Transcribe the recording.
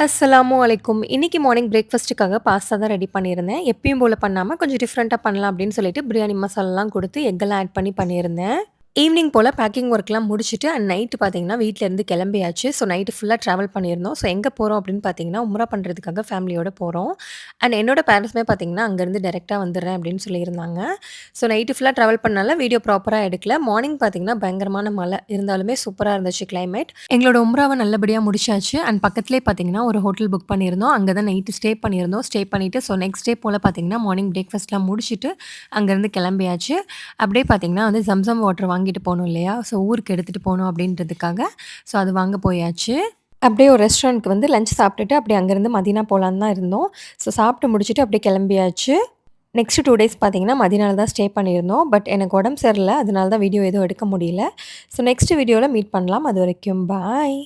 அஸ்ஸலாமு அலைக்கும். இன்னைக்கு மார்னிங் பிரேக்ஃபாஸ்ட்டுக்காக பாஸ்தா தான் ரெடி பண்ணியிருந்தேன். எப்பயும் போல பண்ணாம கொஞ்சம் டிஃப்ரெண்ட்டா பண்ணலாம் அப்படின்னு சொல்லிட்டு பிரியாணி மசாலாலாம் குடுத்து எக்கெல்லாம் ஆட் பண்ணி பண்ணியிருந்தேன். ஈவினிங் போல பேக்கிங் ஒர்க்லாம் முடிச்சுட்டு அண்ட் நைட்டு பார்த்தீங்கன்னா, வீட்லேருந்து கிளம்பியாச்சு. ஸோ நைட்டு ஃபுல்லா ட்ராவல் பண்ணியிருந்தோம். ஸோ எங்க போறோம் அப்படின்னு பார்த்தீங்கன்னா, உம்ரா பண்றதுக்காக ஃபேமிலியோட போறோம். அண்ட் என்னோட பேரண்ட்ஸுமே பார்த்தீங்கன்னா, அங்கேருந்து டைரக்ட்டா வந்துடுறேன் அப்படின்னு சொல்லியிருந்தாங்க. ஸோ நைட்டு ஃபுல்லா ட்ராவல் பண்ணனால வீடியோ ப்ராப்பரா எடுக்கல. மார்னிங் பார்த்தீங்கன்னா, பயங்கரமான மழை. இருந்தாலுமே சூப்பரா இருந்துச்சு கிளைமேட். எங்களோட உம்ராவ நல்லபடியா முடிச்சாச்சு. அண்ட் பக்கத்திலேயே பார்த்தீங்கன்னா, ஒரு ஹோட்டல் புக் பண்ணியிருந்தோம். அங்க தான் நைட்டு ஸ்டே பண்ணியிருந்தோம். ஸ்டே பண்ணிட்டு ஸோ நெக்ஸ்ட் டே போல பார்த்தீங்கன்னா, மார்னிங் பிரேக்ஃபாஸ்ட்லாம் முடிச்சுட்டு அங்கேருந்து கிளம்பியாச்சு. அப்படியே பார்த்தீங்கன்னா வந்து ஜம்சம் வாட்டர் வாங்கிட்டு போணும் இல்லையா? ஸோ ஊருக்கு எடுத்துட்டு போணும் அப்படின்றதுக்காக, ஸோ அது வாங்க போயாச்சு. அப்படியே ஒரு ரெஸ்டாரண்ட்க்கு வந்து லஞ்ச் சாப்பிட்டுட்டு அப்படியே அங்கேருந்து மதீனா போலான்னு தான் இருந்தோம். ஸோ சாப்பிட்டு முடிச்சுட்டு அப்படியே கிளம்பியாச்சு. நெக்ஸ்ட் 2 டேஸ் பார்த்தீங்கன்னா, மதீனால தான் ஸ்டே பண்ணியிருந்தோம். பட் எனக்கு உடம்பு சரியில்ல. அதனால தான் வீடியோ எதுவும் எடுக்க முடியல. ஸோ நெக்ஸ்ட் வீடியோல மீட் பண்ணலாம். அதுவரைக்கும் பாய்.